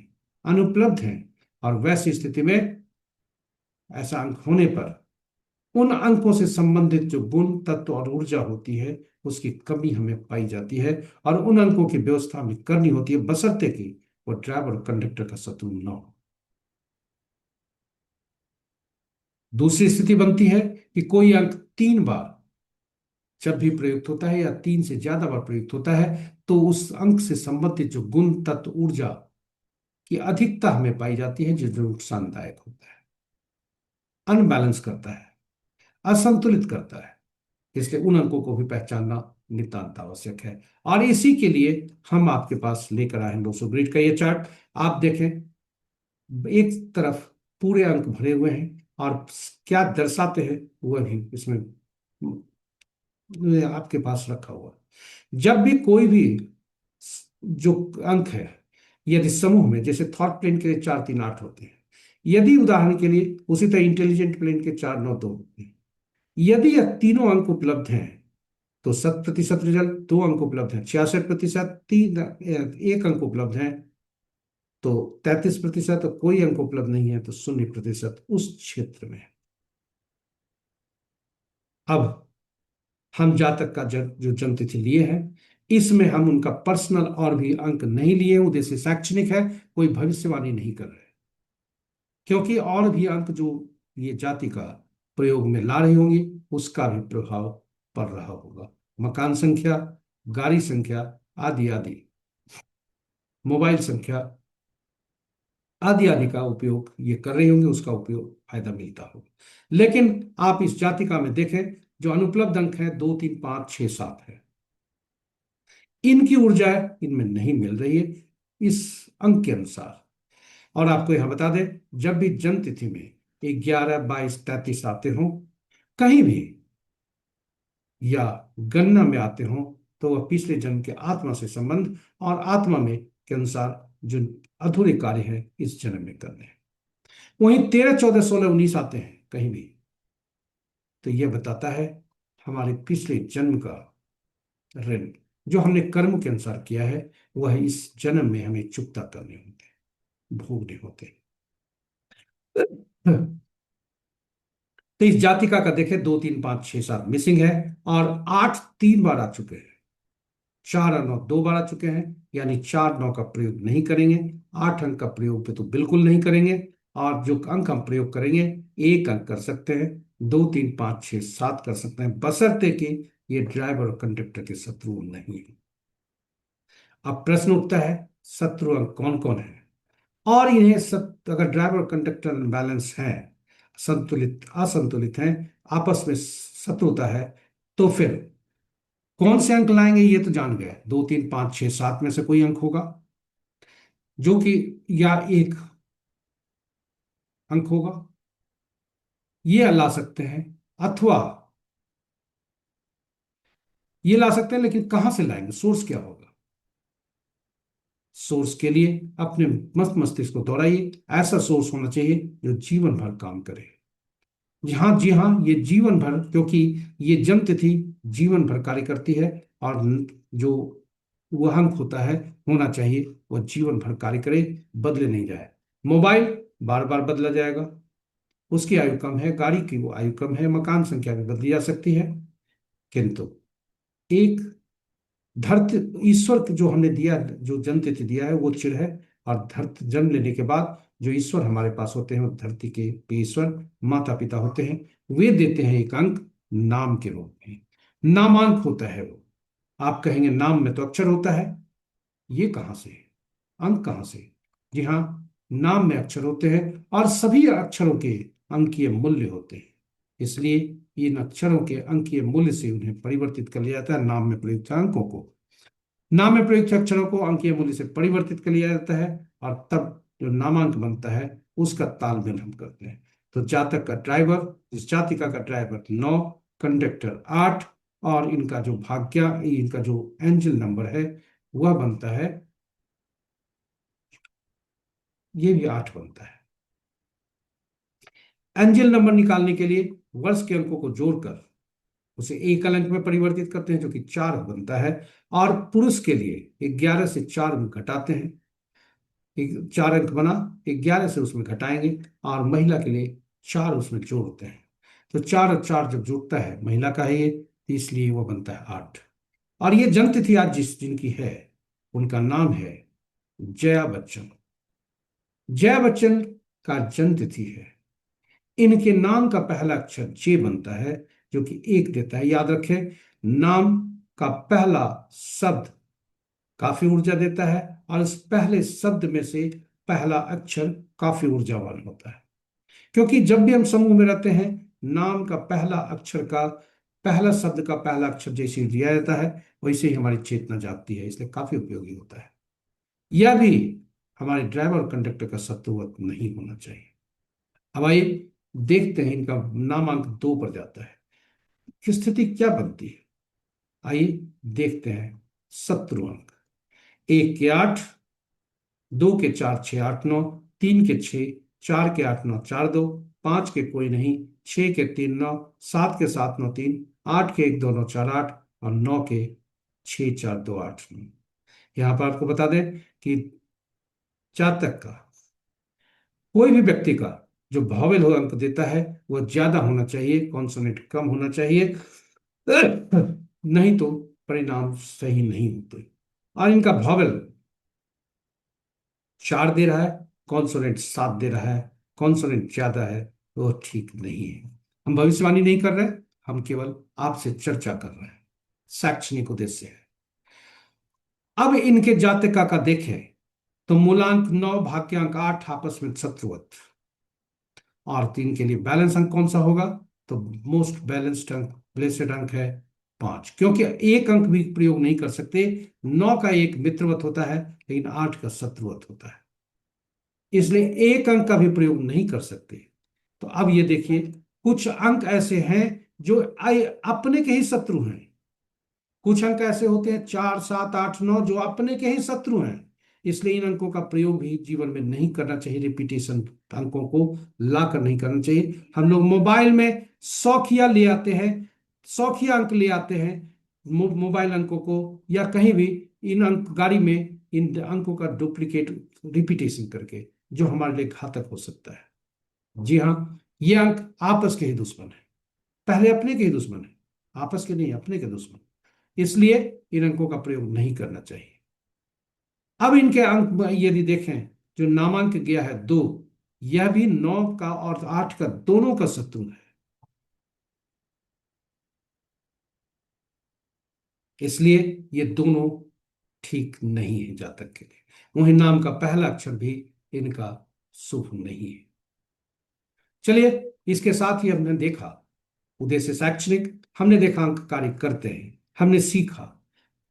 अनुपलब्ध हैं, और वैसी स्थिति में ऐसा अंक होने पर उन अंकों से संबंधित जो गुण तत्व और ऊर्जा होती है उसकी कमी हमें पाई जाती है, और उन अंकों की व्यवस्था हमें करनी होती है, बशर्ते कि वो ड्राइवर और कंडक्टर का शत्रु न हो। दूसरी स्थिति बनती है कि कोई अंक 3 बार जब भी प्रयुक्त होता है या 3 से ज्यादा बार प्रयुक्त होता है तो उस अंक से संबंधित जो गुण तत्व ऊर्जा की अधिकता हमें पाई जाती है, जो जो नुकसानदायक होता है, अनबैलेंस करता है, असंतुलित करता है। इसलिए उन अंकों को भी पहचानना नितांत आवश्यक है। और इसी के लिए हम आपके पास लेकर आए हैं 200 ग्रिड का ये चार्ट। आप देखें, एक तरफ पूरे अंक भरे हुए हैं और क्या दर्शाते हैं वह भी इसमें आपके पास रखा हुआ है। जब भी कोई भी जो अंक है, यदि समूह में, जैसे थॉट प्लेन के लिए 4 3 8 होते हैं, यदि उदाहरण के लिए उसी तरह इंटेलिजेंट प्लेन के 4 9 2 होते हैं, यदि यह तीनों अंक उपलब्ध हैं तो 100% रिजल्ट, 2 अंक उपलब्ध हैं 66%, तीन एक अंक उपलब्ध है तो 33%, और कोई अंक उपलब्ध नहीं है तो 0% उस क्षेत्र में। अब हम जातक का जो जन्म तिथि लिए हैं, इसमें हम उनका पर्सनल और भी अंक नहीं लिए, उद्देश्य शैक्षणिक है, कोई भविष्यवाणी नहीं कर रहे, क्योंकि और भी अंक जो ये जाति का प्रयोग में ला रही होंगी उसका भी प्रभाव पड़ रहा होगा। मकान संख्या, गाड़ी संख्या, आदि आदि, मोबाइल संख्या, आदि आदि का उपयोग ये कर रही होंगी, उसका उपयोग फायदा मिलता होगा। लेकिन आप इस जातिका में देखें, जो अनुपलब्ध अंक है 2 3 5 6 7 है, इनकी ऊर्जा इनमें नहीं मिल रही है इस अंक के अनुसार। और आपको यहां बता दें, जब भी जन्म तिथि में 11 22 33 आते हों कहीं भी, या गणना में आते हों, तो वह पिछले जन्म के आत्मा से संबंध और आत्मा में के अनुसार जो अधूरे कार्य हैं इस जन्म में करने हैं। वहीं 13 14 16 19 आते हैं कहीं भी, तो यह बताता है हमारे पिछले जन्म का ऋण, जो हमने कर्म के अनुसार किया है वह इस जन्म में हमें चुकता करने होते हैं, भोगने होते हैं। तो इस जातिका का देखें 2 3 5 6 7 मिसिंग है, और 8 3 बार आ चुके हैं, 4 और 9 2 बार आ चुके हैं, यानी 4 9 का प्रयोग नहीं करेंगे, 8 अंक का प्रयोग पे तो बिल्कुल नहीं करेंगे। और जो अंक हम प्रयोग करेंगे, 1 अंक कर सकते हैं, 2 3 5 6 7 कर सकते हैं, बशर्ते कि ये ड्राइवर और कंडक्टर के शत्रु नहीं है। अब प्रश्न उठता है, शत्रु अंक कौन कौन है, और इन्हें अगर ड्राइवर और कंडक्टर बैलेंस है, संतुलित असंतुलित हैं, आपस में शत्रुता है, तो फिर कौन से अंक लाएंगे ये तो जान गए, 2 3 5 6 7 में से कोई अंक होगा जो कि, या एक अंक होगा, ये ला सकते हैं, अथवा ये ला सकते हैं, लेकिन कहां से लाएंगे, सोर्स क्या होगा। सोर्स के लिए अपने मस्त मस्तिष्क को दोहराइए, ऐसा सोर्स होना चाहिए जो जीवन भर काम करे। जी हाँ, ये जीवन भर, क्योंकि ये जन्म तिथि जीवन भर कार्य करती है, और जो वह अंक होता है, होना चाहिए वह जीवन भर कार्य करे, बदले नहीं जाए। मोबाइल बार बार बदला जाएगा, उसकी आयु कम है, गाड़ी की वो आयु कम है, मकान संख्या भी बदली जा सकती है, किंतु एक धरती, ईश्वर को जो हमने दिया, जो जन्म तिथि दिया है वो चिर है। और धरती जन्म लेने के बाद जो ईश्वर हमारे पास होते हैं वो धरती के ईश्वर माता पिता होते हैं, वे देते हैं एक अंक नाम के रूप में। नामांक होता है वो। आप कहेंगे नाम में तो अक्षर होता है, ये कहाँ से, अंक कहाँ से। जी हाँ, नाम में अक्षर होते हैं, और सभी अक्षरों के अंकीय मूल्य होते हैं, इसलिए इन अक्षरों के अंकीय मूल्य से उन्हें परिवर्तित कर लिया जाता है नाम में प्रयुक्त अंकों को। नाम में प्रयुक्त अक्षरों को अंकीय मूल्य से परिवर्तित कर लिया जाता है, और तब जो नामांक बनता है उसका तालमेल हम करते हैं। तो जातक का ड्राइवर, इस जातिका का ड्राइवर 9, कंडक्टर 8, और इनका जो एंजल नंबर है वह बनता है, ये भी 8 बनता है। एंजल नंबर निकालने के लिए वर्ष के अंकों को जोड़कर उसे एकल अंक में परिवर्तित करते हैं, जो कि 4 बनता है। और पुरुष के लिए 11 से 4 अंक घटाते हैं, 4 अंक बना, 11 से उसमें घटाएंगे, और महिला के लिए 4 उसमें जोड़ते हैं। तो 4 और 4 जब जुड़ता है, महिला का है ये, तो इसलिए वो बनता है 8। और ये जन्म तिथि आज जिनकी है, उनका नाम है जया बच्चन। जया बच्चन का जन्म तिथि है। इनके नाम का पहला अक्षर जे बनता है, जो कि 1 देता है। याद रखें, नाम का पहला शब्द काफी ऊर्जा देता है, और इस पहले शब्द में से पहला अक्षर काफी ऊर्जावान होता है। क्योंकि जब भी हम समूह में रहते हैं, नाम का पहला अक्षर का पहला शब्द का पहला अक्षर जैसे ही दिया जाता है, वैसे ही हमारी चेतना जागती है, इसलिए काफी उपयोगी होता है। यह भी हमारे ड्राइवर और कंडक्टर का शत्रुवत नहीं होना चाहिए। अब आइए देखते हैं, इनका नामांक 2 पर जाता है, कि स्थिति क्या बनती है। आइए देखते हैं। शत्रु अंक 1 के 8, 2 के 4 6 8 9, 3 के 6, 4 के 8 9 4 2, 5 के कोई नहीं, 6 के 3 9, 7 के 7 9 3, 8 के 1 2 9 4 8, और 9 के 6 4 2 8 9। यहाँ पर आपको बता दें कि जातक का, कोई भी व्यक्ति का जो भावेल हो अंक देता है वह ज्यादा होना चाहिए, कॉन्सोनेंट कम होना चाहिए, नहीं तो परिणाम सही नहीं होते। और इनका भावेल 4 दे रहा है, कॉन्सोनेंट 7 दे रहा है, कॉन्सोनेंट ज्यादा है, तो वो ठीक नहीं है। हम भविष्यवाणी नहीं कर रहे, हम केवल आपसे चर्चा कर रहे हैं, शैक्षणिक उद्देश्य है। अब इनके जातिका का देखें, तो मूलांक 9, भाग्यांक 8, आपस में शत्रुवत। और 3 के लिए बैलेंस अंक कौन सा होगा, तो मोस्ट बैलेंस्ड अंक, ब्लेसेड अंक है 5, क्योंकि एक अंक भी प्रयोग नहीं कर सकते। 9 का एक मित्रवत होता है, लेकिन 8 का शत्रुवत होता है, इसलिए एक अंक का भी प्रयोग नहीं कर सकते। तो अब ये देखिए, कुछ अंक ऐसे हैं जो अपने के ही शत्रु हैं। कुछ अंक ऐसे होते हैं 4 7 8 9 जो अपने के ही शत्रु हैं, इसलिए इन अंकों का प्रयोग भी जीवन में नहीं करना चाहिए। रिपीटेशन अंकों को लाकर नहीं करना चाहिए। हम लोग मोबाइल में शौकिया ले आते हैं, शौकिया अंक ले आते हैं, मोबाइल अंकों को, या कहीं भी इन अंक गाड़ी में इन अंकों का डुप्लीकेट रिपीटेशन करके, जो हमारे लिए घातक हो सकता है। जी हाँ, ये अंक आपस के ही दुश्मन है, पहले अपने के ही दुश्मन है, आपस के नहीं, अपने के दुश्मन। इसलिए इन अंकों का प्रयोग नहीं करना चाहिए। अब इनके अंक यदि देखें, जो नामांक गया है 2, यह भी 9 का और 8 का दोनों का शत्रु है, इसलिए ये दोनों ठीक नहीं है जातक के लिए। वही नाम का पहला अक्षर भी इनका शुभ नहीं है। चलिए, इसके साथ ही हमने देखा उद्देश्य शैक्षणिक, हमने देखा अंक कार्य करते हैं, हमने सीखा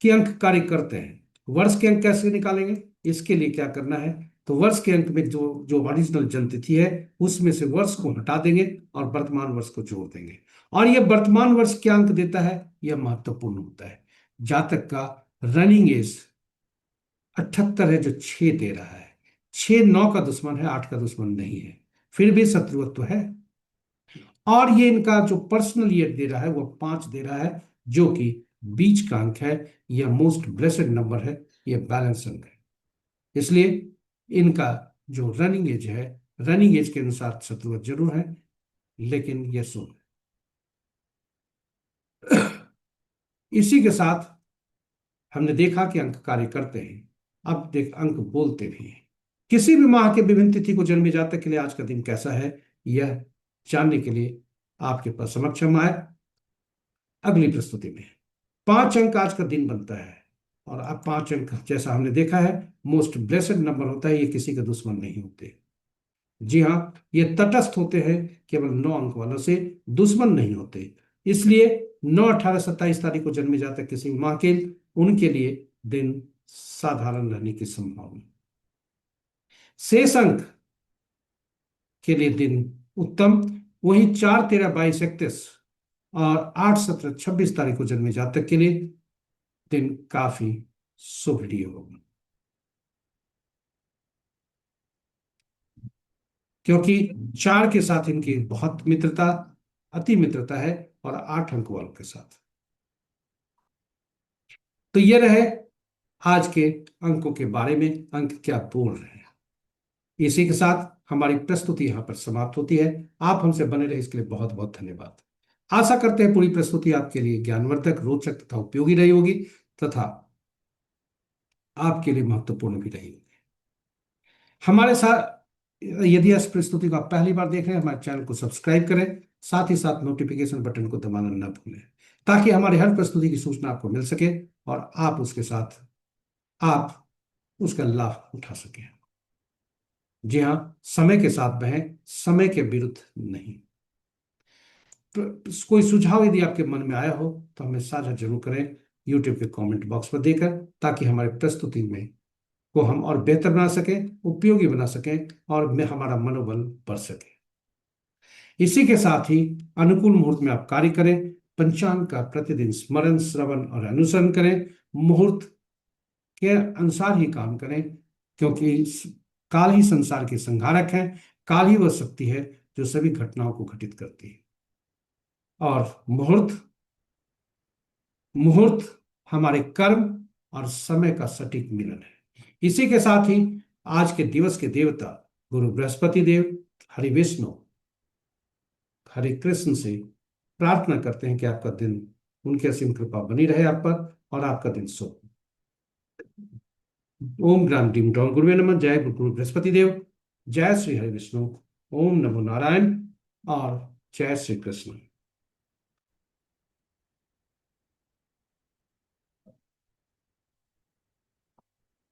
कि अंक कार्य करते हैं। वर्ष के अंक कैसे निकालेंगे, इसके लिए क्या करना है, तो वर्ष के अंक में जो जो ओरिजिनल जन्म तिथि है उसमें से वर्ष को हटा देंगे और वर्तमान वर्ष को जोड़ देंगे। और यह वर्तमान वर्ष क्या अंक देता है, यह महत्वपूर्ण होता है। जातक का रनिंग एज 78 है, जो 6 दे रहा है। 6 9 का दुश्मन है, 8 का दुश्मन नहीं है, फिर भी शत्रुत्व है। और ये इनका जो पर्सनल ईयर दे रहा है वो 5 दे रहा है, जो कि बीच का अंक है। यह मोस्ट ब्लेसेड नंबर है, यह बैलेंस अंक है। इसलिए इनका जो रनिंग एज है, रनिंग एज के अनुसार शत्रुवत जरूर है, लेकिन यह शुभ है। इसी के साथ हमने देखा कि अंक कार्य करते हैं, अब देख अंक बोलते भी हैं। किसी भी माह के विभिन्न तिथि को जन्मे जातक के लिए आज का दिन कैसा है, यह जानने के लिए आपके पास समक्ष हम आए अगली प्रस्तुति में। 5 अंक आज का दिन बनता है, और अब 5 अंक जैसा हमने देखा है मोस्ट ब्लेसेड नंबर होता है, ये किसी के दुश्मन नहीं होते। जी हाँ, ये तटस्थ होते हैं, केवल 9 अंक वालों से दुश्मन नहीं होते। इसलिए 9 18 27 तारीख को जन्मे जाते किसी माह के, उनके लिए दिन साधारण रहने की संभावना। शेष अंक के लिए दिन उत्तम। वहीं 4 13 22 31 और 8, 17, 26 तारीख को जन्मे जातक के लिए दिन काफी शुभ लिए होगा, क्योंकि 4 के साथ इनकी बहुत मित्रता, अति मित्रता है, और 8 अंक वालों के साथ। तो ये रहे आज के अंकों के बारे में, अंक क्या बोल रहे हैं। इसी के साथ हमारी प्रस्तुति यहाँ पर समाप्त होती है। आप हमसे बने रहे इसके लिए बहुत बहुत धन्यवाद। आशा करते हैं पूरी प्रस्तुति आपके लिए ज्ञानवर्धक, रोचक तथा उपयोगी रही होगी, तथा आपके लिए महत्वपूर्ण भी रही होगी। हमारे साथ यदि इस प्रस्तुति को आप पहली बार देख रहे हैं, हमारे चैनल को सब्सक्राइब करें, साथ ही साथ नोटिफिकेशन बटन को दबाना न भूलें, ताकि हमारी हर प्रस्तुति की सूचना आपको मिल सके और आप उसके साथ आप उसका लाभ उठा सकें। जी हाँ, समय के साथ बहें, समय के विरुद्ध नहीं। कोई सुझाव यदि आपके मन में आया हो तो हमें साझा जरूर करें यूट्यूब के कमेंट बॉक्स पर देकर, ताकि हमारी प्रस्तुति में को हम और बेहतर बना सकें, उपयोगी बना सकें, और में हमारा मनोबल बढ़ सके। इसी के साथ ही अनुकूल मुहूर्त में आप कार्य करें, पंचांग का प्रतिदिन स्मरण, श्रवण और अनुसरण करें, मुहूर्त के अनुसार ही काम करें, क्योंकि काल ही संसार के संहारक है। काल ही वह शक्ति है जो सभी घटनाओं को घटित करती है, और मुहूर्त मुहूर्त हमारे कर्म और समय का सटीक मिलन है। इसी के साथ ही आज के दिवस के देवता गुरु बृहस्पति देव, हरि विष्णु, हरे कृष्ण से प्रार्थना करते हैं कि आपका दिन, उनकी असीम कृपा बनी रहे आप पर, और आपका दिन शुभ। ओम ग्राम ड्रीम ड्रॉम गुरुवे नमः। जय गुरु बृहस्पति देव। जय श्री हरि विष्णु। ओम नमो नारायण और जय श्री कृष्ण।